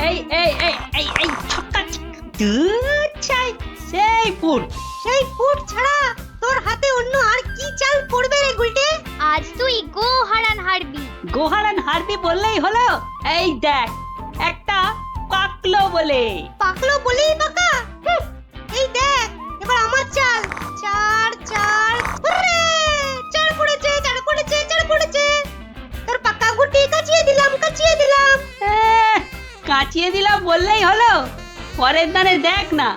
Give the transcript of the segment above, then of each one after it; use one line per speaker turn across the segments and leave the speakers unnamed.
এই এই এই এই এই ছক্কা দুধ চাই সেই ফুট ছাড়া তোর হাতে অন্য আর কি চাল পড়বে রে গুলটে?
আজ তুই
গোহারান হারবি বললেই হলো। এই দেখ একটা পাকলো বলেই পাকা। এই দেখ এবার আমার চাল। চার হুররে! চার পড়েছে। তোর পাকা গুটি কাচিয়ে দিলাম। কাচিয়ে দিলাম বললেই হলো। পরের দানে দেখ না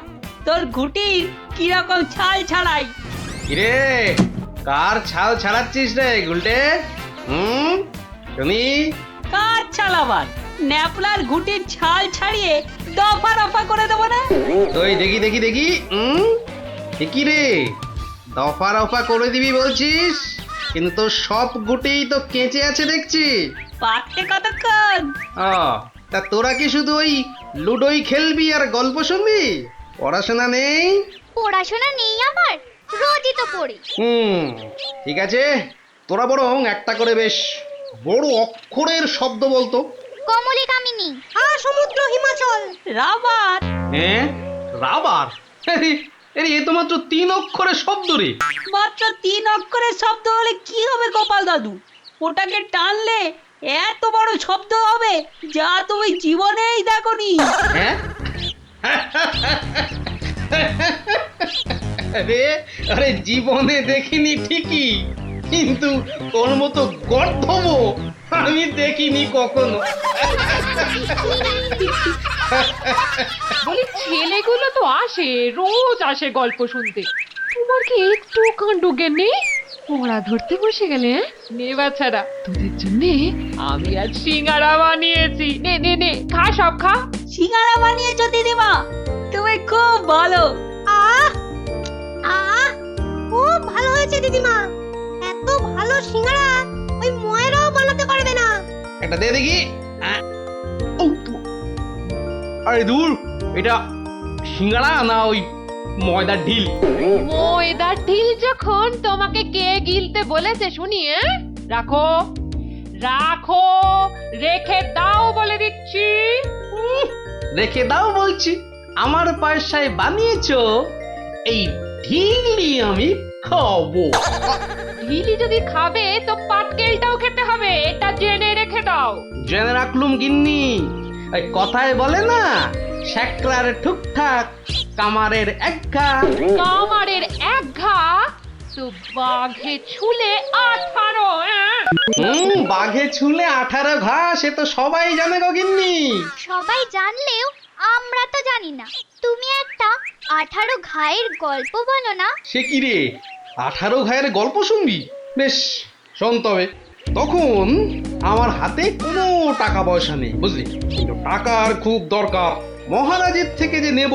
তোর গুটির কি রকম ছাল ছাড়াই।
কিরে কার ছাল ছাড়াচ্ছিস রে গুলটে? শুনি।
কার ছাল আবার? ন্যাপলার গুটির ছাল ছাড়িয়ে দফা করে দেবো না?
তুই দেখি কি রে দফা করে দিবি বলছিস, কিন্তু সব গুটিই তো কেঁচে আছে দেখছি।
পাকতে কতক্ষণ?
তা তোরা কি শুধু ওই লুডোই খেলবি আর গল্প শুনবি? পড়াশোনা নেই?
পড়াশোনা নেই আমার, রোজই তো পড়ি।
ঠিক আছে, তোরা বরং একটা করে বেশ বড় অক্ষরের শব্দ বলতো।
কমলি কামিনী,
সমুদ্র হিমাচল, রাবার।
রাবার? এ তো মাত্র 3 অক্ষরের শব্দ রে।
মাত্র 3 অক্ষরের শব্দ হলে কি হবে গোপাল দাদু? ওটাকে টানলে এত বড় শব্দ হবে যা তুমি জীবনেই দেখোনি।
আরে জীবনে দেখিনি ঠিকই, কিন্তু তোর মতো গর্ধব আমি দেখিনি কখনো।
বলি ছেলেগুলো তো রোজ আসে গল্প শুনতে, তোমার কি একটু কাণ্ড জ্ঞান নেই? পড়া ধরতে বসে গেলে নে বাচ্চারা, তোদের জন্য আমি আজ সিঙ্গারা বানিয়েছি। নে খা, সব খা।
সিঙ্গারা বানিয়েছো দিদিমা? তুমি খুব ভালো। খুব ভালো হয়েছে দিদিমা। এত ভালো সিঙ্গারা ওই ময়রাও বানাতে পারবে না।
এটা দে দেখি। আরে দূর, এটা সিঙ্গারা না ওই ময়দার ঢিল?
ময়দার ঢিল যখন তোমাকে কে গিলতে বলেছে শুনি? রাখো রেখে দাও বলে দিচ্ছি।
রেখে দাও বলছি? আমার পয়সায় বানিয়েছো, এই ঢিলি আমি খাবো।
ঢিলি যদি খাবে তো পাটকেলটাও খেতে হবে, এটা জেনে রেখে দাও।
জেনে রাখলুম গিন্নি। ওই কথায় বলে না, শ্যাকরার ঠুকঠাক কামারের এক ঘা।
কামারের এক ঘা তো বাঘে ছুলে 18।
বাঘে ছুলে 18 ঘা, সে তো সবাই জানে গো গিন্নি।
সবাই জানলেও আমরা তো জানি না। তুমি একটা 18 ঘায়ের গল্প বলো না।
সে কি রে, 18 ঘায়ের গল্প শুনবি? বেশ শোন তবে। তখন আমার হাতে কোনো টাকা পয়সা নেই বুঝলি, কিন্তু টাকার খুব দরকার। মহারাজের থেকে যে নেব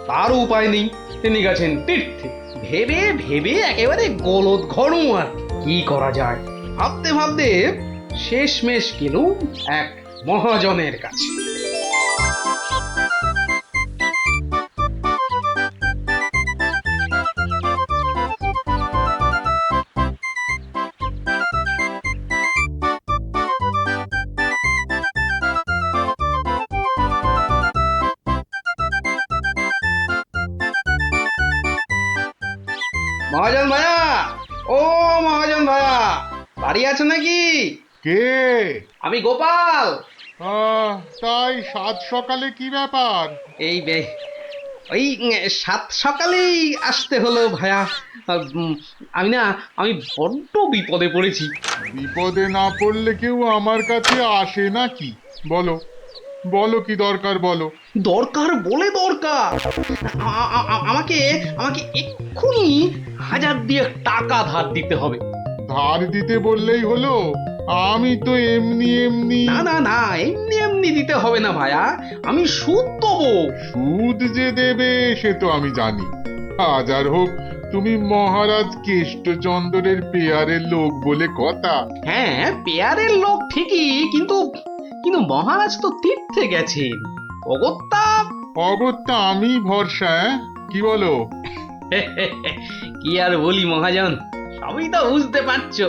তার উপায় নেই, তিনি গেছেন তীর্থে। ভেবে একেবারে গলদ ঘরু। আর কি করা যায় ভাবতে শেষমেশ গেলুম এক মহাজনের কাছে। মহাজন ভাইয়া, ও মহাজন ভাইয়া, বাড়ি আছে নাকি?
কে?
আমি গোপাল।
তাই সাত সকালে কি ব্যাপার?
এই ওই 7 সকালেই আসতে হলো ভাইয়া। আমি বড্ড বিপদে পড়েছি।
বিপদে না পড়লে কেউ আমার কাছে আসে নাকি? বলো কি দরকার বলো।
দরকার বলে দরকার, আমাকে এক্ষুনি 1000 দিয়ে টাকা ধার দিতে হবে।
ধার দিতে বললেই হলো? আমি তো এমনি
না এমনি দিতে হবে না ভাইয়া, আমি সুদ দেবো।
সুদ যে দেবে সে তো আমি জানি। হাজার হোক তুমি মহারাজ কেষ্টচন্দ্রের পেয়ারের লোক বলে কথা।
হ্যাঁ পেয়ারের লোক ঠিকই, কিন্তু মহারাজ তো তীর্থে গেছেন।
অগত্যা আমি ভরসা। কি বলো?
কি আর বলি মহাজন, সবই তো বুঝতে পারছো।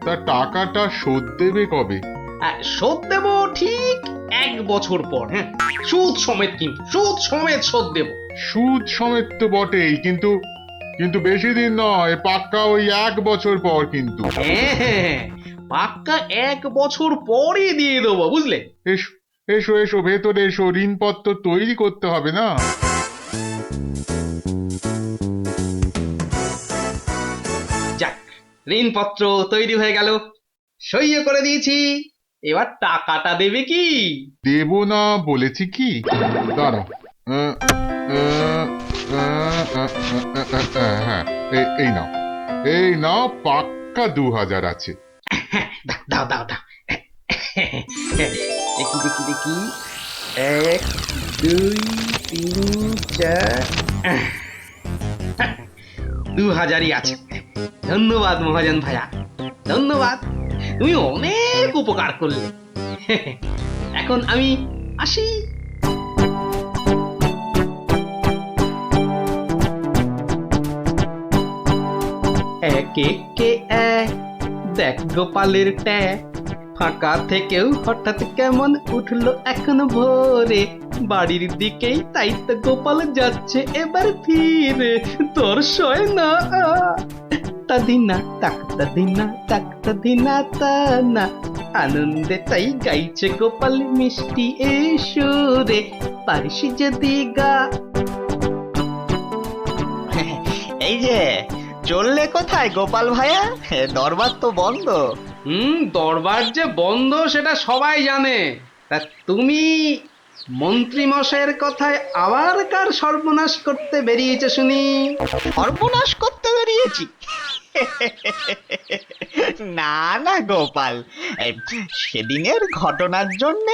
তা টাকাটা শোধ দেবে কবে?
শোধ দেবো ঠিক 1 বছর পর, হ্যাঁ, সুদ সমেত, কিন্তু সুদ সমেত শোধ দেব।
সুদ সমেত তো বটেই, কিন্তু কিন্তু বেশি দিন নয়, পাক্কা ওই 1 বছর পর কিন্তু।
হ্যাঁ হ্যাঁ, পাক্কা 1 বছর পরই দিয়ে দেবো, বুঝলে?
এসো এসো এসো, ভেতরে এসো, ঋণপত্র তৈরি করতে হবে না?
যাক, ঋণপত্র তৈরি হয়ে গেল, সইও করে দিয়েছি। এবার টাকাটা দেবে কি?
দেব না বলেছি কি? দাঁড়াও। আহ, আহ, আহ, হ্যাঁ, এই নাও, এই নাও, পাক্কা 2000 আছে।
দাও দাও দাও। দেখি দেখি দেখি, 1 2 3 4, 2000ই আছে। ধন্যবাদ মহাজন ভাইয়া, ধন্যবাদ, তুমি অনেক উপকার করলে। এখন আমি আসি। এক একে এক, দেখ গোপালের ট্যাগ, ফাঁকা থেকেও হঠাৎ কেমন উঠলো এখন ভোরে, বাড়ির দিকেই তাই তো গোপাল যাচ্ছে এবার ফিরে, তোর সয় না তাদিনা তাকতা দিনা তাকতা দিনা তা না, আনন্দে তাই গাইছে গোপাল মিষ্টি এই সুরে, পারিস যদি গা।
এই যে চললে কোথায় গোপাল ভাইয়া? দরবার তো বন্ধ।
দরবার যে বন্ধ সেটা সবাই জানে, তা তুমি মন্ত্রী মশাইয়ের কথায় আবার কার সর্বনাশ করতে বেরিয়েছে শুনি?
সর্বনাশ করতে বেরিয়েছি? না না গোপাল, সেদিনের ঘটনার জন্য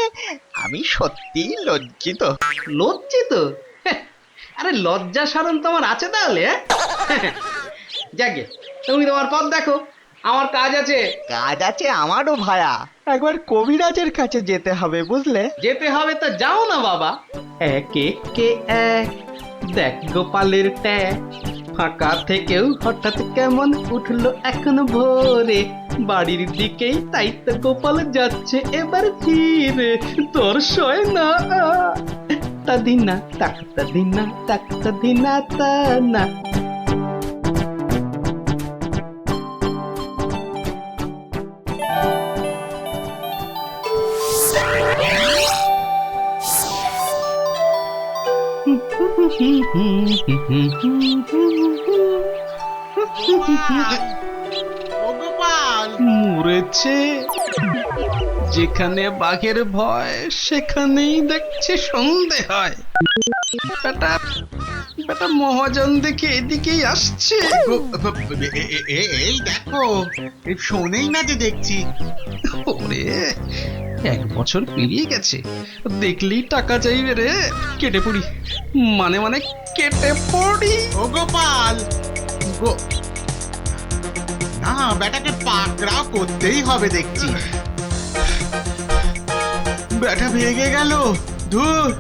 আমি সত্যি লজ্জিত।
লজ্জিত? আরে লজ্জা শরম তোমার আছে তাহলে? যাকে, তুমি তোমার পথ দেখো, আমার কাজ আছে।
কাজ আছে আমারও ভায়া, একবার কবিরাজের কাছে যেতে হবে বুঝলে।
যেতে হবে তো যাও না বাবা। এক একে এক, দেখ গোপালের ট্যাগ, ফাঁকা থেকেও হঠাৎ কেমন উঠলো এখন ভোরে, বাড়ির দিকেই তাই তো গোপাল যাচ্ছে এবার ফিরে, তোর সয় না তাদিনা তাকতা দিনা তাকতা দিনা তা না। মরেছে, যেখানে বাঘের ভয় সেখানেই দেখছে সন্ধে হয়। বেটা বেটা মহাজন দেখে এদিকেই আসছে।
এই দেখো, শোনেই না যে দেখছি।
ওরে, 1 বছর পেরিয়ে গেছে, দেখলেই টাকা চাইবে রে। কেটে পড়ি, মানে মানে কেটে পড়ি।
ও গোপাল, না বেটাকে পাকড়াও করতেই হবে দেখছি। বেটা ভেগে গেল, ধুর।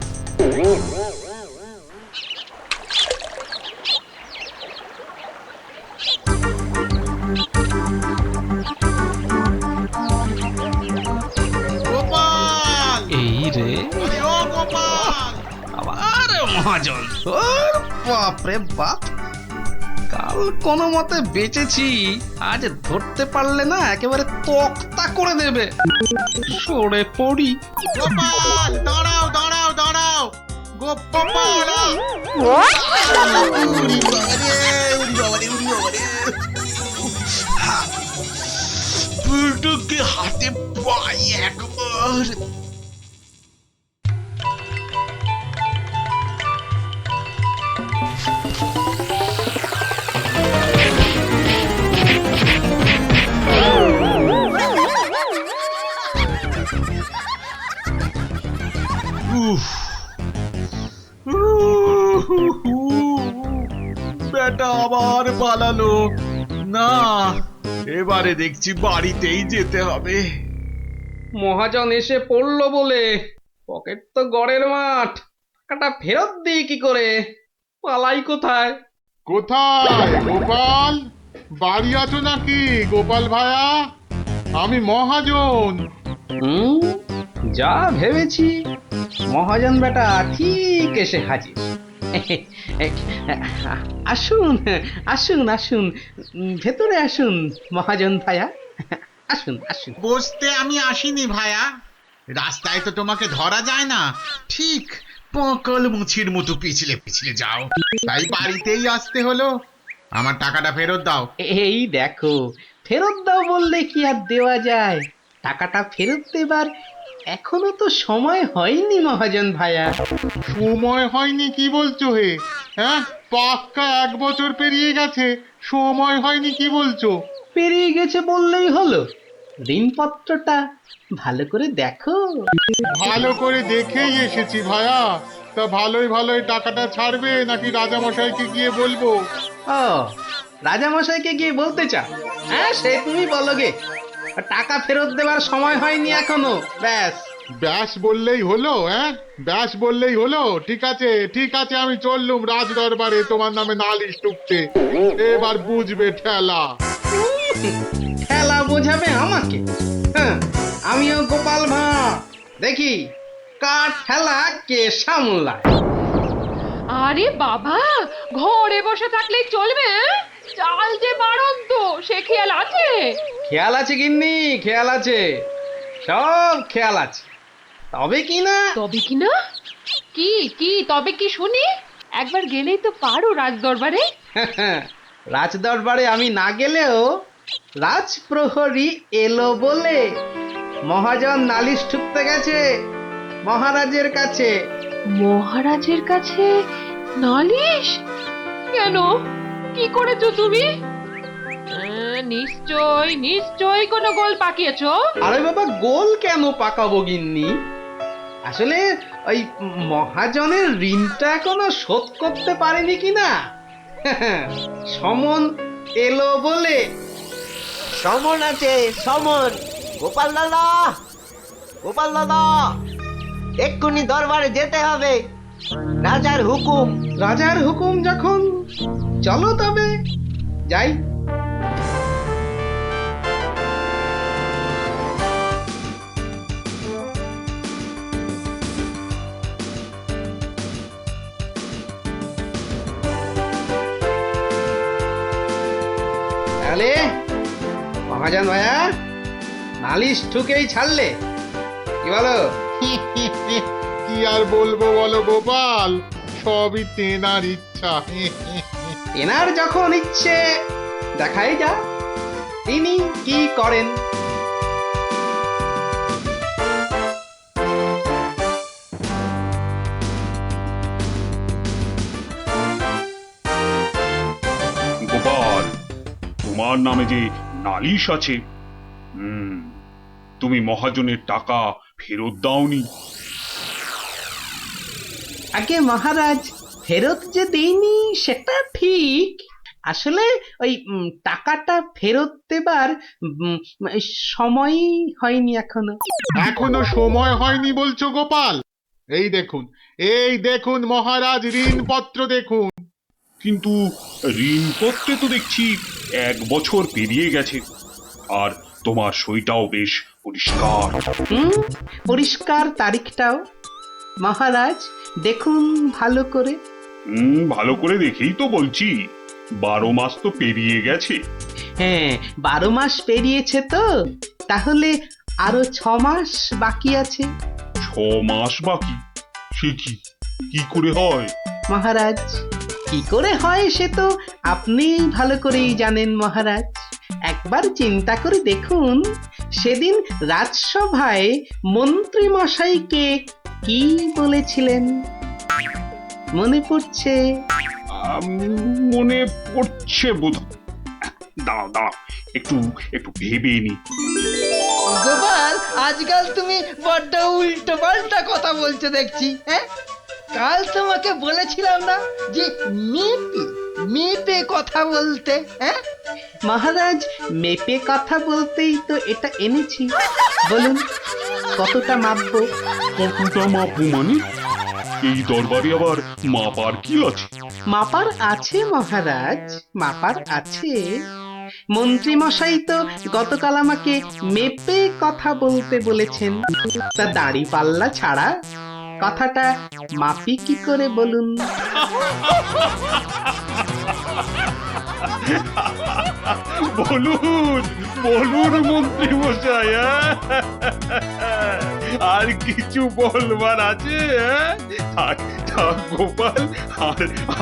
গোপাল,
এই রে,
আরে ও গোপাল।
আবার মহাজন, ওর বাপরে বাপ, কাল কোনো মতে বেঁচেছি, আজ ধরতে পারলে না একেবারে তক্তা করে দেবে। সরে পড়ি।
গোপাল, দাঁড়াও দাঁড়াও দাঁড়াও, গোপাল। বুলটুকে হাতে পাই একবার। বেটা আবার পালালো। না, এবারে দেখছি বাড়িতেই যেতে হবে।
মহাজন এসে পড়লো বলে, পকেট তো গড়ের মাঠ, টাকাটা ফেরত দিই কি করে? পালাই কোথায়?
কোথায় গোপাল? বাড়ি আছো নাকি গোপাল ভায়া? আমি মহাজন।
যা ভেবেছি মহাজন বেটা ঠিক এসে হাজির। আসুন আসুন আসুন, ভেতরে আসুন মহাজন ভাইয়া, আসুন আসুন।
বসতে আমি আসিনি ভায়া, রাস্তায় তো তোমাকে ধরা যায় না, ঠিক পকল মুছির মতো পিছলে পিছলে যাও, তাই বাড়িতেই আসতে হলো। আমার টাকাটা ফেরত দাও।
এই দেখো, ফেরত দাও বললে কি আর দেওয়া যায়? টাকাটা ফেরত দেবার এখনো তো সময় হয়নি মহাজন ভাইয়া।
সময় হয়নি কি বলছো হে? হ্যাঁ, পাক্কা 1 বছর পেরিয়ে গেছে, সময় হয়নি কি বলছো?
পেরিয়ে গেছে বললেই হলো? ঋণপত্রটা ভালো করে দেখো।
ভালো করে দেখেই এসেছি ভায়া। তা ভালোই ভালোই টাকাটা ছাড়বে নাকি রাজামশাইকে গিয়ে বলবো?
ও, রাজামশাইকে গিয়ে বলতে চাও? হ্যাঁ, সে তুমি বলো গে। টাকা ফেরত দেবার সময় হয়নি এখনো, ব্যাস।
ব্যাস বললেই হলো? হ্যাঁ, ব্যাস বললেই হলো? ঠিক আছে ঠিক আছে, আমি চললুম রাজ দরবারে তোমার নামে নালিশ টুকতে। এবার বুঝবে ঠেলা।
খেলা বোঝাবে আমাকে? হ্যাঁ, আমিও গোপাল ভাঁড়, দেখি কার খেলা কে সামলায়।
আরে বাবা, ঘরে বসে থাকলেই চলবে? চাল যে বাড়ন্ত, সে খেয়াল আছে?
খেয়াল আছে গিন্নি, খেয়াল আছে, সব খেয়াল আছে। তবে কি না,
তবে কি না? কি কি তবে কি শুনি? একবার গেলেই তো পারো রাজ দরবারে।
রাজ দরবারে আমি না গেলেও রাজপ্রহরী এলো বলে মহাজন নালিশ ঠুকতে গেছে মহারাজের কাছে।
মহারাজের কাছে নালিশ? কেন, কি করেছো তুমি? নিশ্চয় নিশ্চয় কোনো গোল পাকিয়েছো।
আরে বাবা, গোল কেন পাকাবো গিন্নি? আসলে ওই মহাজনের ঋণটা এখনো শোধ করতে পারেনি কিনা, সমন এলো বলে।
সমন আছে, সমন। গোপাল দাদা, গোপাল দাদা, এক্ষুনি দরবারে যেতে হবে, রাজার হুকুম।
রাজার হুকুম যখন, চলো তবে যাই। তাহলে মহাজন ভাইয়া নালিশ ঠুকেই ছাড়লে, কি বলো?
কি আর বলবো বলো গোপাল, সবই তেনার ইচ্ছা।
এনার যখন ইচ্ছে, দেখাই যা তিনি কি করেন।
গোপাল, তোমার নামে যে নালিশ আছে, তুমি মহাজনের টাকা ফেরত দাওনি।
আগে মহারাজ, ফেরত যে দেইনি সেটা ঠিক, আসলে ওই টাকাটা ফেরত দেবার সময় হয়নি এখনো।
এখনো সময় হয়নি বলছো গোপাল? এই দেখুন মহারাজ, ঋণপত্র দেখুন।
কিন্তু ঋণপত্রে তো দেখছি 1 বছর পেরিয়ে গেছে, আর তোমার সইটাও বেশ পরিষ্কার।
পরিষ্কার তারিখটাও। মহারাজ দেখুন ভালো করে।
ভালো করে দেখেই তো বলছি, 12 মাস তো পেরিয়ে গেছে।
হ্যাঁ, 12 মাস পেরিয়েছে তো, তাহলে আরো 6 মাস বাকি আছে।
6 মাস বাকি? সে কি করে হয়
মহারাজ? কি করে হয় সে তো আপনি ভালো করেই জানেন মহারাজ। একবার চিন্তা করে দেখুন, সেদিন রাজসভায় মন্ত্রী মশাইকে কি বলেছিলেন, মনে পড়ছে?
মনে পড়ছে বোধ। দাঁড়াও, একটু ভেবে নি।
গোপাল, আজকাল তুমি বড্ড উল্টো পাল্টা কথা বলছো দেখছি। হ্যাঁ, কাল তোমাকে বলেছিলাম না যে মেপে মেপে কথা বলতে? হ্যাঁ
মহারাজ, মেপে কথা বলতেই তো এটা এনেছি। বলুন কতটা মাপবো?
কতটা মাপবো মানে? এই দরবারে আবার মাপার কি আছে?
মাপার আছে মহারাজ, মাপার আছে,
মন্ত্রী মশাই তো গতকাল আমাকে মেপে কথা বলতে বলেছেন। তা দাড়ি পাল্লা ছাড়া কথাটা মাপি কি করে বলুন?
বলুন বলুন মন্ত্রী মশাই, আর কিছু বলবার আছে? থাক থাক গোপাল,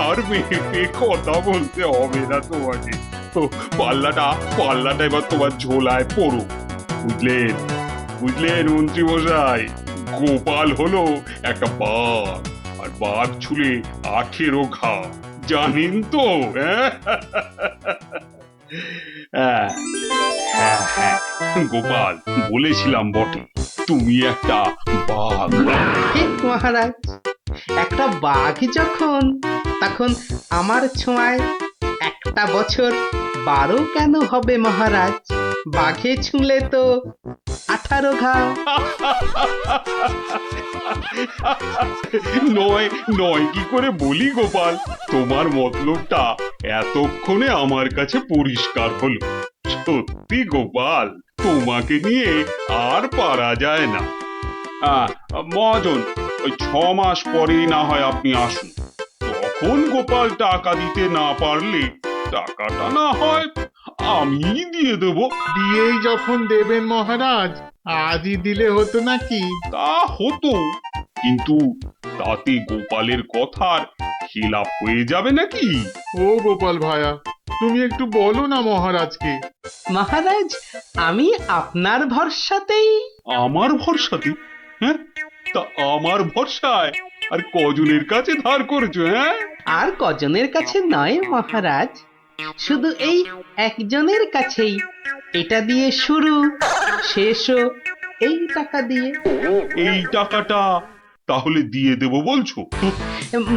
আর মেয়েকে কথা বলতে হবে না তোমাকে। তো পাল্লাটা এবার তোমার ঝোলায় পড়ো। বুঝলেন বুঝলেন মন্ত্রী মশাই, গোপাল হলো একটা বাঘ, আর বাঘ ছুলে 18 ঘা, জানেন তো? হ্যাঁ হ্যাঁ, গোপাল বলেছিলাম বটে, তুমি একটা বাঘ।
ঠিক মহারাজ, একটা বাঘ যখন, তখন আমার ছোঁয়ায় একটা বছর 12 কেন হবে মহারাজ? বাঘে ছুঁলে তো 18 ঘা।
নয় কি করে বলি গোপাল, তোমার মতলবটা এতক্ষণে আমার কাছে পরিষ্কার হলো। সত্যি গোপাল, তোমাকে নিয়ে আর পারা যায় না। মহাজন, ওই 6 মাস পরেই না হয় আপনি আসুন। তখন গোপাল টাকা দিতে না পারলে টাকাটা না হয় আমি দিয়ে দেবো।
দিয়েই যখন দেবেন মহারাজ, আজই দিলে হতো নাকি?
তা হতো, কিন্তু তাতে গোপালের কথার খিলাপ হয়ে যাবে নাকি?
ও গোপাল ভায়া, তুমি একটু বলো না মহারাজকে।
মহারাজ, আমি আপনার ভরসাতেই।
আমার ভরসাতে? হ্যাঁ, তা আমার ভরসায় আর কজনের কাছে ধার করেছো? হ্যাঁ,
আর কজনের কাছে নয় মহারাজ, শুধু এই একজনের কাছেই। এটা দিয়ে শুরু, শেষও এই টাকা দিয়ে।
এই টাকাটা তাহলে দিয়ে দেবো বলছো?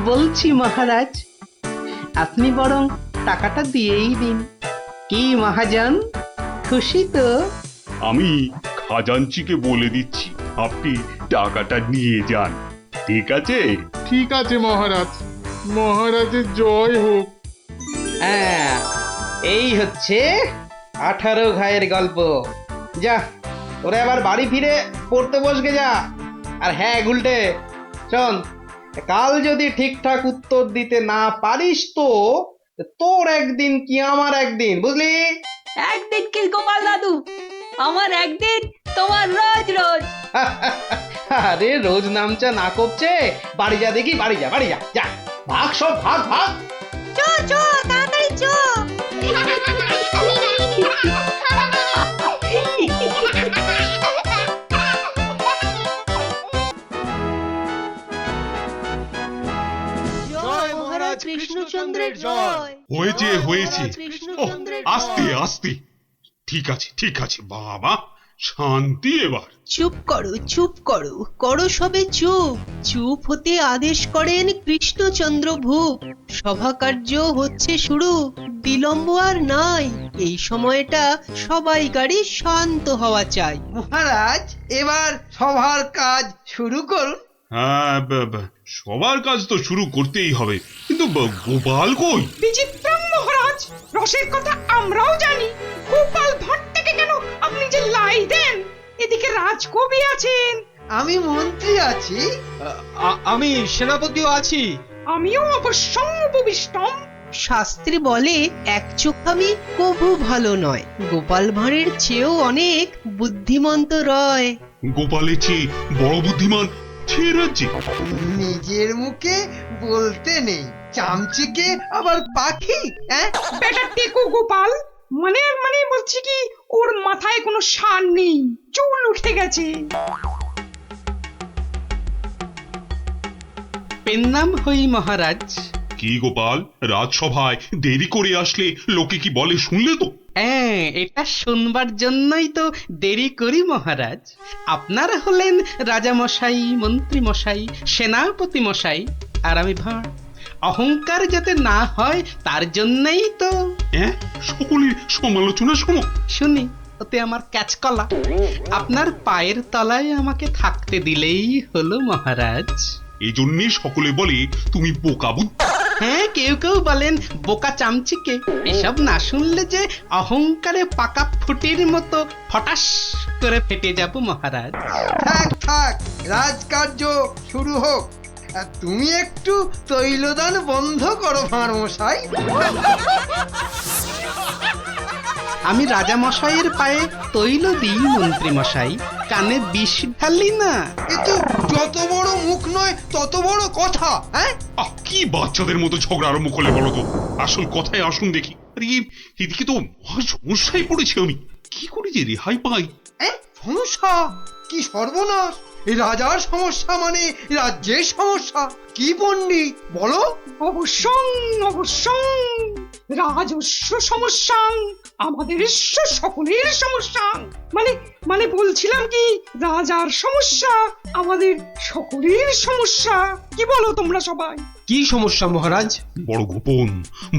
বলছি মহারাজ, আপনি বরং টাকাটা দিয়েই দিন। কি মহাজন, খুশি তো?
আমি খাজাঞ্চিকে বলে দিচ্ছি, আপনি টাকাটা নিয়ে যান, ঠিক আছে?
ঠিক আছে মহারাজ, মহারাজের জয় হোক।
হ্যাঁ, এই হচ্ছে 18 ঘায়ের গল্প। যা, ওরে আবার বাড়ি ফিরে পড়তে বসবে যা। আর হ্যাঁ গুলটে, শোন, কাল যদি ঠিকঠাক উত্তর দিতে না পারিস তো তোর একদিন কি আমার একদিন, বুঝলি?
একদিন কি গোপাল দাদু, আমার একদিন, তোমার রোজ রোজ।
আরে রোজ নামচা না করছে, বাড়ি যা দেখি, বাড়ি যা, বাড়ি যা, যা ভাগ, সব ভাগ ভাগ।
চো চো তাড়াতাড়ি চো।
জয় মহারাজ কৃষ্ণচন্দ্রের জয়।
হয়েছে। ওহ, আস্তে আস্তে, ঠিক আছে বাবা, শান্তি এবার।
চুপ করো, করো সবে চুপ। চুপ হতে আদেশ করেন কৃষ্ণচন্দ্র ভূপ। সভা কার্য হচ্ছে শুরু, বিলম্ব আর নাই। এই সময়টা সবাইকারই শান্ত হওয়া চাই।
মহারাজ, এবার সবার কাজ শুরু করুন।
হ্যাঁ, সবার কাজ তো শুরু করতেই হবে, কিন্তু গোপাল কই?
বিচিত্রম মহারাজ, রসের কথা আমরাও জানি, গোপাল ভাঁড় থেকে কেন আপনি যে লাই দেন? এদিকে রাজকবি আছেন,
আমি মন্ত্রী আছি,
আমি সেনাপতিও আছি,
আমিও অবশ্যম উপবিষ্টম।
শাস্ত্রে বলে এক চোখামি কভু ভালো নয়। গোপাল ভাঁড়ের চেয়েও অনেক বুদ্ধিমন্ত রয়।
গোপালের চেয়ে বড় বুদ্ধিমান ছে রাজ্যে?
নিজের মুখে বলতে নেই, চামচিকে আবার পাখি।
বেটা টেকো গোপাল, মানে বলছি কি, ওর মাথায় কোনো সার নেই, চুল উঠে গেছে।
পেন নাম হই মহারাজ।
কি গোপাল, রাজসভায় দেরি করে আসলে লোকে কি বলে শুনলে তো?
হ্যাঁ, এটা শুনবার জন্যই তো দেরি করি মহারাজ। আপনারা হলেন রাজামশাই, মন্ত্রী মশাই, সেনাপতি মশাই, আর আমি ভাঁড়। অহংকার যাতে না হয় তার জন্যই তো।
সকলের সমালোচনা শোনো।
শুনি, ওতে আমার ক্যাচকলা। আপনার পায়ের তলায় আমাকে থাকতে দিলেই হলো মহারাজ।
এই জন্যে সকলে বলে তুমি বোকা বুদ্ধি।
হ্যাঁ, কেউ কেউ বলেন বোকা চামচিকে। এসব না শুনলে যে অহংকারে পাকা ফুটির মতো ফটাস করে ফেটে যাব মহারাজ।
থাক থাক, রাজকার্য শুরু হোক। আর তুমি একটু তৈলদান বন্ধ করো ভাঁড় মশাই।
আমি রাজা মশাইয়ের পায়ে তৈল দিই মন্ত্রী মশাই, কানে বিষ ঢালি না।
এ তো যত বড় মুখ নয় তত বড় কথা। হ্যাঁ,
কি বাচ্চাদের মতো ঝগড়া আরম্ভ করলে বলো তো? আসল কথায় আসুন দেখি। আরে এদিকে তো মহা সমস্যায় পড়েছি আমি, কি করে যে রেহাই পাই?
সমস্যা? কি সর্বনাশ! এই রাজার সমস্যা মানে রাজ্যের সমস্যা। কি পণ্ডিত বলো?
অবশ্যই রাজস্ব সমস্যা, আমাদের সকলের সমস্যা। মানে বলছিলাম কি, রাজার সমস্যা আমাদের সকলের সমস্যা। কি বলো তোমরা সবাই?
কি সমস্যা মহারাজ?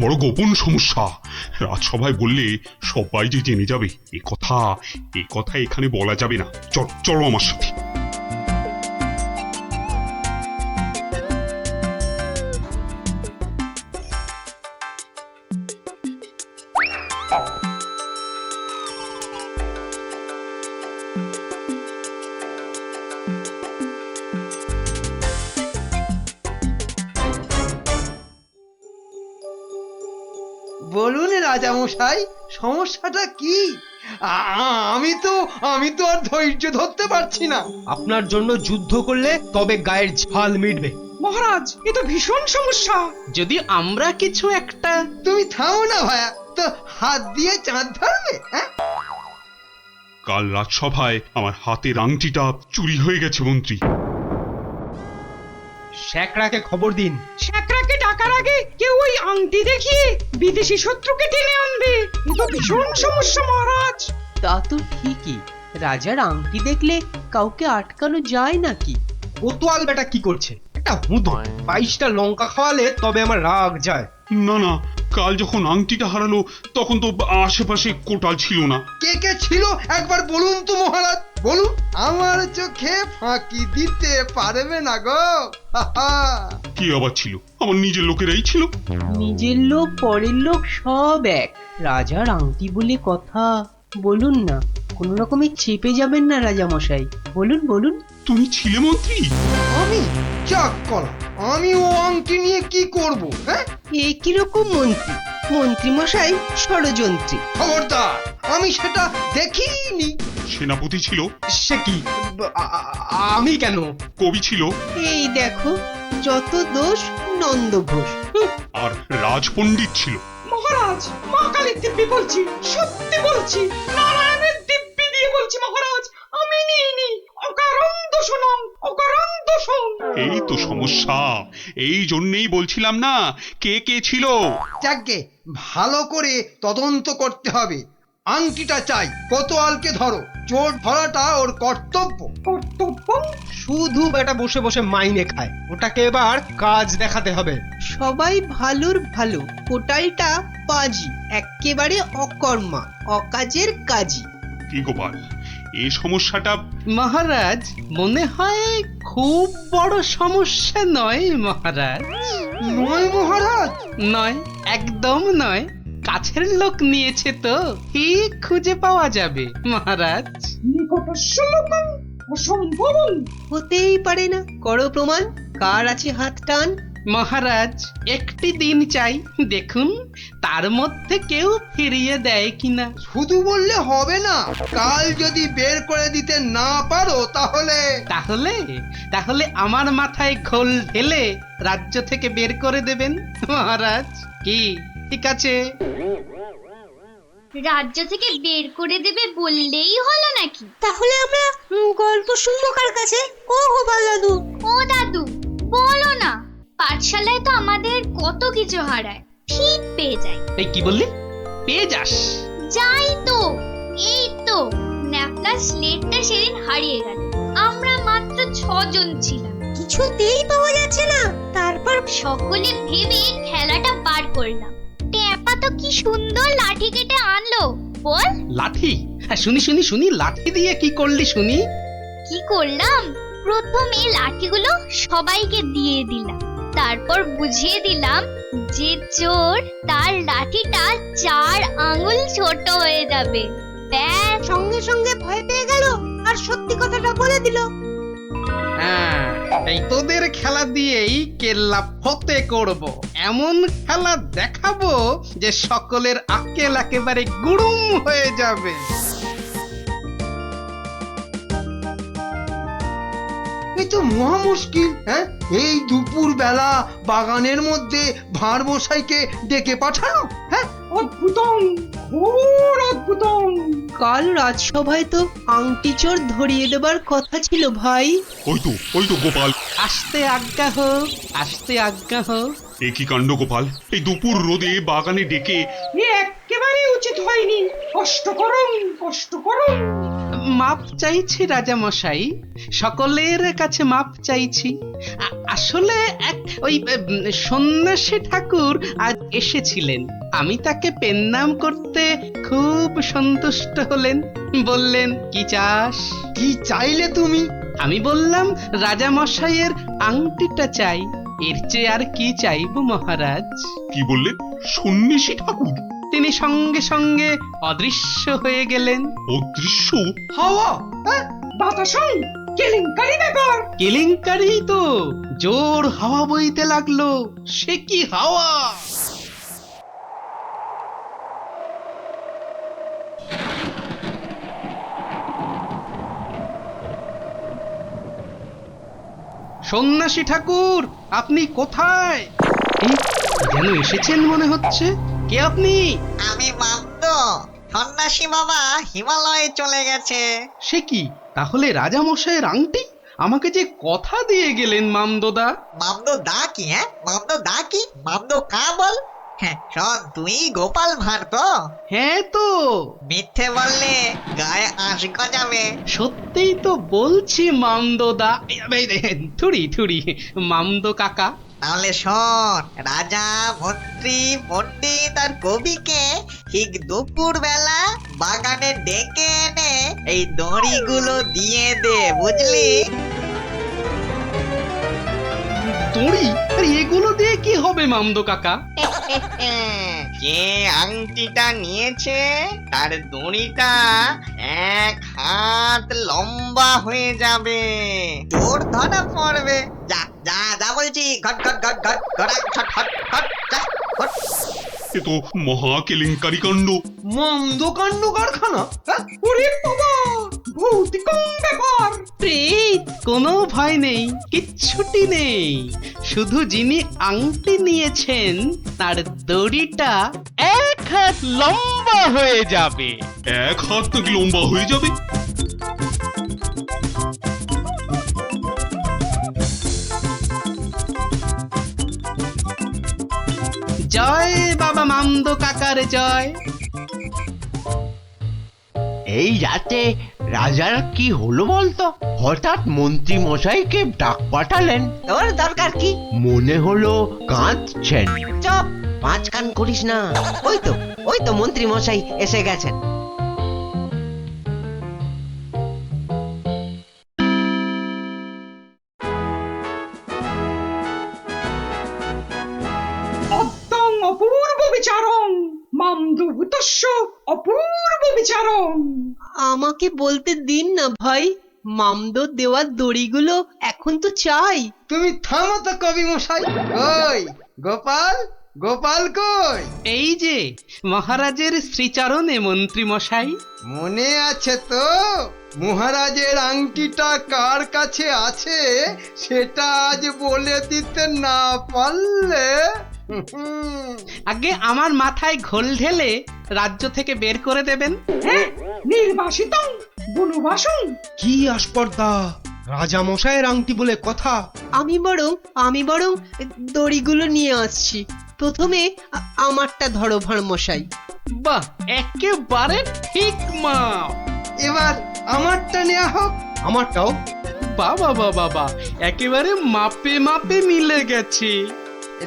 বড় গোপন সমস্যা। রাজসভায় বললে সবাই যে জেনে যাবে, এ কথা এখানে বলা যাবে না। চলো আমার সাথে।
বলুন রাজা মশাই, সমস্যাটা কি? আমি তো আর ধৈর্য ধরতে পারছি না।
আপনার জন্য যুদ্ধ করলে তবে গায়ের ঝাল মিটবে।
মহারাজ, এ তো ভীষণ সমস্যা।
যদি আমরা কিছু একটা...
তুমি থামো না ভায়া, তো হাত দিয়ে চাঁদ ধরবে?
কাল রাজসভায় আমার হাতের আংটিটা চুরি হয়ে গেছে মন্ত্রী।
শ্যাকরাকে খবর দিন।
শ্যাকরাকে ডাকার আগে কেউ ওই আংটি দেখিয়ে বিদেশি শত্রুকে টেনে আনবে। এ তো ভীষণ সমস্যা মহারাজ।
তা তো ঠিকই, রাজার আংটি দেখলে কাউকে আটকানো যায় নাকি?
কোতোয়াল বেটা কি করছে? একটা হুঁদো 22টা লঙ্কা খাওয়ালে তবে আমার রাগ যায়।
না, কাল যখন আংটিটা হারালো তখন তো আশেপাশে কোটাল ছিল না।
কে কে ছিল একবার বলুন তো মহারাজ, বলুন। আমার চোখে ফাঁকি দিতে পারবে না গো।
কি আবার ছিল? আমার নিজের লোকেরাই ছিল।
নিজের লোক পরের লোক সব এক, রাজার আংটি বলে কথা। বলুন না, কোনো রকমে চেপে যাবেন না রাজা মশাই, বলুন।
তুমি ছিলে মন্ত্রী?
আমি চাক কলা, আমি ও আংটি নিয়ে কি করব? হ্যাঁ,
এ কিরকম মন্ত্রী? মন্ত্রী মশাই ষড়যন্ত্রী।
খবরদার, আমি সেটা দেখিনি।
সেনাপতি ছিল?
সে কি? আমি কেন?
কবি ছিল?
এই দেখো, যত দোষ নন্দ ঘোষ।
আর রাজপণ্ডিত ছিল?
মহারাজ, মা কালীর দিব্যি বলছি, সত্যি বলছি, নারায়ণের দিব্যি দিয়ে বলছি মহারাজ, আমি নিইনি। অকারণ দোষণ।
এই তো সমস্যা, এই জন্যই বলছিলাম না কে ছিল।
যাকে ভালো করে তদন্ত করতে হবে। আংটিটা চাই, কোতোয়ালকে ধরো। চোর ধরাটা ওর কর্তব্য।
শুধু বেটা বসে বসে মাইনে খায়, ওটাকে এবার কাজ দেখাতে হবে।
সবাই ভালোর ভালো, কোটালটা পাজি, একেবারে অকর্মা, অকাজের কাজী।
কি গোপাল, এই সমস্যাটা?
মহারাজ, মনে হয় খুব বড় সমস্যা নয় মহারাজ।
নয় মহারাজ?
নয়, একদম নয়। কাছের লোক নিয়েছে তো ঠিক খুঁজে পাওয়া যাবে মহারাজ।
নিকটস্য লোকং অসম্ভবং।
হতেই পারে না, করো প্রমাণ। কার আছে হাত টান?
মহারাজ, একটি দিন চাই, দেখুন তার মধ্যে কেউ ফিরিয়ে দেয় কিনা।
শুধু বললে হবে না, কাল যদি বের করে দিতে না পারো
তাহলে আমার মাথায় ঘোল ঢেলে রাজ্য থেকে বের করে দেবেন মহারাজ। কি ঠিক আছে?
রাজ্য থেকে বের করে দেবে বললেই হলো নাকি?
তাহলে আমরা গল্প শুনবো কার কাছে? ও গোপাল দাদু।
ও দাদু, বলো না। পাঠশালায় তো আমাদের কত কিছু হারায়, ঠিক পেয়ে যাই।
এই কি বললি? পেয়ে যাস?
যাই তো, এই তো ন্যাপলা স্লেটটা সেদিন হারিয়ে গেল। আমরা মাত্র 6 জন ছিলাম,
কিছুতেই পাওয়া যাচ্ছে না। তারপর
সকলে ভেবে খেলাটা বার করলাম। টেপা তো কি সুন্দর লাঠি কেটে আনলো, বল।
লাঠি? শুনি, লাঠি দিয়ে কি করলি শুনি?
কি করলাম? প্রথমে লাঠিগুলো সবাইকে দিয়ে দিলাম, তারপর বুঝিয়ে দিলাম যে চোর তার লাঠিটা 4 আঙুল ছোট হয়ে যাবে। ব্যাস,
সঙ্গে সঙ্গে ভয় পেয়ে গেল আর সত্যি কথাটা বলে দিল।
হ্যাঁ, এই তোদের খেলা দিয়েই কেল্লা ফতে করব। এমন খেলা দেখাবো যে সকলের আক্কেল একেবারে গুড়ুম হয়ে যাবে।
এই তো মহা মুশকিল। হ্যাঁ, এই দুপুর বেলা বাগানের মধ্যে ভাঁড় মশাইকে ডেকে পাঠানো। হ্যাঁ,
অদ্ভুতম, ঘোর অদ্ভুতম।
কাল রাজসভায় তো আংটি চোর ধরিয়ে দেবার কথা ছিল ভাই।
ওই তো গোপাল।
আসতে আজ্ঞা হোক, আসতে আজ্ঞা হোক।
এ কি কাণ্ড গোপাল, এই দুপুর রোদে বাগানে ডেকে।
এ একেবারে উচিত হয়নি। কষ্ট করুন, কষ্ট করুন।
মাপ চাইছি রাজা মশাই, সকলের কাছে মাপ চাইছি। আসলে এক ওই সন্ন্যাসী ঠাকুর আজ এসেছিলেন। আমি তাকে পেন্নাম করতে খুব সন্তুষ্ট হলেন। বললেন, কি চাস?
কি চাইলে তুমি?
আমি বললাম, রাজা মশাইয়ের আংটিটা চাই। এর চেয়ে আর কি চাইব মহারাজ?
কি বললেন? সন্ন্যাসী ঠাকুর?
তিনি সঙ্গে সঙ্গে অদৃশ্য হয়ে গেলেন।
অদৃশ্য?
হাওয়া, বাতাসন, কেলেঙ্কারি ব্যাপার।
কেলেঙ্কারি তো, জোর হাওয়া বইতে লাগলো। সে কি হাওয়া! সন্ন্যাসী ঠাকুর, আপনি কোথায়? এই, যেন এসেছেন মনে হচ্ছে। কে আপনি?
আমি মামদ, সন্ন্যাসী বাবা হিমালয়ে চলে গেছে।
সে কি, তাহলে রাজা মশাইয়ের আংটি? আমাকে যে কথা দিয়ে গেলেন মামদোদা।
মামদো দা কি? হ্যাঁ, মামদো দা কি? মামদো কা বল। হ্যাঁ, শোন, তুই গোপাল ভাঁড় তো?
হ্যাঁ তো।
মিথ্যে বললে গায়ে আঁশ গজাবে।
সত্যিই তো বলছি মামদোদা। থুড়ি থুড়ি মামদো কাকা।
তাহলে শোন, রাজা, মন্ত্রী, পণ্ডিত আর কবিকে ঠিক দুপুর বেলা বাগানে ডেকে এনে এই দড়িগুলো দিয়ে দে, বুঝলি?
দড়ি? আরে এগুলো দিয়ে কি হবে মামদো কাকা?
যে আংটিটা নিয়েছে তার দড়িটা 1 হাত লম্বা হয়ে যাবে। তোর ধরা পড়বে। যা যা যা বলছি, ঘট ঘট ঘট ঘট ঘট ঘট ঘট ঘট যা ঘট।
এ তো মহা কেলেঙ্কারি কাণ্ড।
মন্দ কাণ্ড কারখানা। হ্যাঁ,
ওরে বাবা, ভৌতিকম ব্যাপার।
প্রেত, কোনো ভয় নেই, কিচ্ছুটি নেই। শুধু যিনি আংটি নিয়েছেন তার দড়িটা 1 হাত লম্বা হয়ে যাবে।
1 হাত নাকি লম্বা হয়ে যাবে?
জয় বাবা মামদো কাকার জয়।
এই রাতে রাজার কি হলো বলতো? হঠাৎ মন্ত্রী মশাইকে ডাক পাঠালেন।
তোর দরকার কি?
মনে হলো কাঁদছেন।
চপ, পাঁচ কান করিস না। ওই তো মন্ত্রী মশাই এসে গেছেন।
অদ্যং অপূর্ব বিচারং, মামদভূতস্য অপূর্ব বিচারং।
আমাকে বলতে দিন না ভাই, মামদো দেওয়ার দড়িগুলো এখন তো চাই।
তুমি থামো তো কবি মশাই। কই গোপাল, গোপাল কই?
এই যে মহারাজের শ্রীচরণে মন্ত্রী মশাই।
মনে আছে তো? মহারাজের আংটিটা কার কাছে আছে সেটা আজ বলে দিতে না পারলে
আগে আমার মাথায় ঘোল ঢেলে রাজ্য থেকে বের করে দেবেন।
হ্যাঁ, নির্বাসিতং বনবাসং।
কি আস্পর্ধা! রাজা মশাইয়ের আংটি বলে কথা।
আমি বরং দড়িগুলো নিয়ে আসছি। প্রথমে আমারটা ধরো ভাঁড় মশাই।
বাহ, একেবারে ঠিক মা।
এবার আমারটা নেওয়া হোক।
আমারটাও।
বাবা বাবা বাবা, একেবারে মাপে মাপে মিলে গেছে।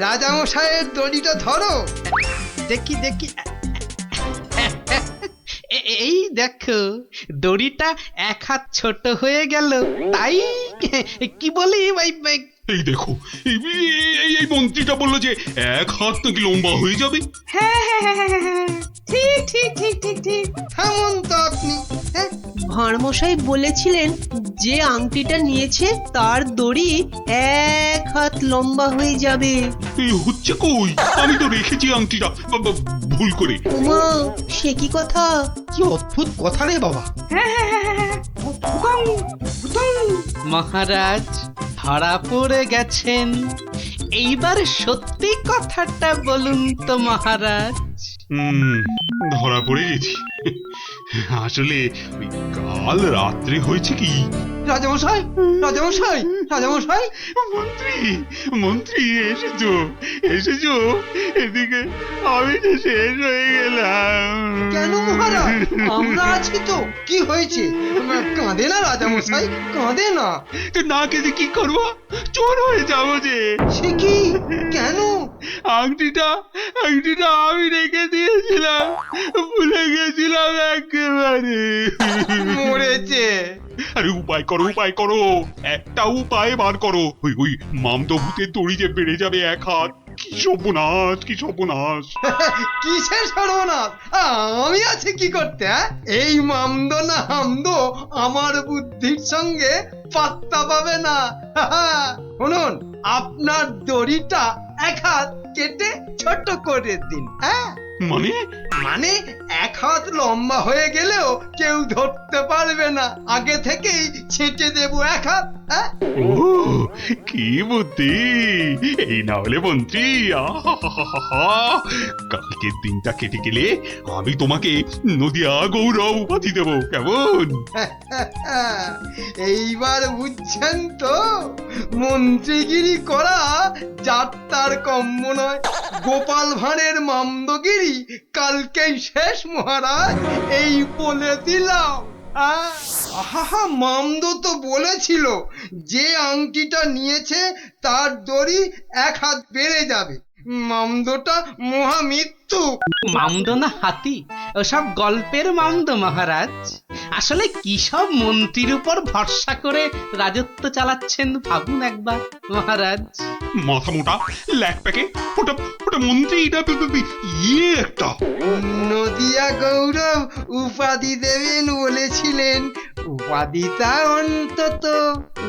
রাজা মশাইয়ের দড়িটা ধরো।
দেখি দেখি। এই দেখো, দড়িটা 1 হাত ছোট হয়ে গেল। তাই কি বলি,
এই দেখো এই মন্ত্রীটা বললো যে 1 হাত নাকি লম্বা হয়ে যাবে।
হ্যাঁ, ঠিক ঠিক ঠিক ঠিক ঠিক
থামুন তো আপনি। হ্যাঁ,
ভাঁড়মশাই বলেছিলেন যে আংটিটা নিয়েছে তার দড়ি 1 হাত লম্বা হয়ে যাবে।
এই হচ্ছে কই, আমি তো রেখেছি আংটিটা ভুল করে।
উমা, সে কি কথা?
কি অদ্ভুত কথা রে বাবা।
মহারাজ ধরা পড়ে গেছেন, এইবার সত্যি কথাটা বলুন তো মহারাজ।
ধরা পড়ে গেছি। আসলে ওই কাল রাত্রে হয়েছে কি,
রাজামশাই রাজামশাই রাজামশাই
মন্ত্রী মন্ত্রী এসেছো এদিকে, আমি তো শেষ হয়ে গেলাম।
কেন মহারাজ, আমরা আছি তো, কি হয়েছে? কাঁদে না রাজামশাই, কাঁদে না।
তো না কেঁদে কি করবো, চোর হয়ে যাবো যে।
সে কি, কেন?
আংটিটা আমি রেখে দিয়েছিলাম, ভুলে গেছিলাম একেবারে।
মরেছে।
আরে উপায় করো, একটা উপায় বার করো। ওই মামদো ভূতের দড়ি যে বেড়ে যাবে 1 হাত। কি সর্বনাশ, কি সর্বনাশ।
কিসের সর্বনাশ? আমি আছি কি করতে? এই মামদো না হামদো আমার বুদ্ধির সঙ্গে পাত্তা পাবে না। শুনুন, আপনার দড়িটা 1 হাত কেটে ছোট করে দিন। হ্যাঁ, মানে 1 হাত লম্বা হয়ে গেলেও কেউ ধরতে পারবে না, আগে থেকেই ছেটে দেবো 1 হাত। হ্যাঁ,
ও কি বুদ্ধি! এই না হলে মন্ত্রী, কালকের দিনটা কেটে গেলে আমি তোমাকে নদিয়া গৌরব উপাধি দেব, কেমন?
এইবার বুঝছেন তো, মন্ত্রীগিরি করা যাত্রার কম্য নয়। গোপাল ভাঁড়ের মামদগিরি কালকেই শেষ মহারাজ, এই বলে দিলাম। আহা, মামদো তো বলেছিল যে আংটিটা নিয়েছে তার দড়ি 1 হাত বেড়ে যাবে। মামদোটা মহামৃত্যু।
মামদো না হাতি, ওসব গল্পের মামদো মহারাজ। আসলে কি সব মন্ত্রীর উপর ভরসা করে রাজত্ব চালাচ্ছেন ভাবুন একবার মহারাজ।
মাথা মোটা ল্যাক প্যাকে, ওটা মন্ত্রী, ইয়ে একটা
নদিয়া গৌরব উপাধি দেবেন বলেছিলেন, উপাধিটা অন্তত।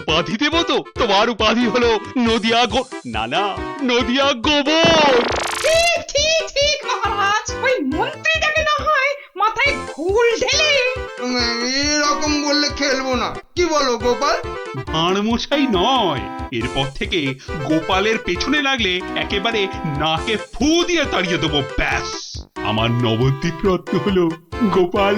উপাধি দেব তো, তোমার উপাধি হলো নদিয়া নদিয়া গোবর।
ঠিক ঠিক ঠিক মহারাজ, ওই মন্ত্রীটাকে না হয় মাথায় ঘুল ঢেলে।
এরকম বললে খেলবো না, কি বলো গোপাল?
ভাঁড়মশাই নয়, এরপর থেকে গোপালের পেছনে লাগলে একেবারে নাকে ফু দিয়ে তাড়িয়ে দেবো, ব্যাস। আমার নবদ্বীপ রত্ন হলো গোপাল।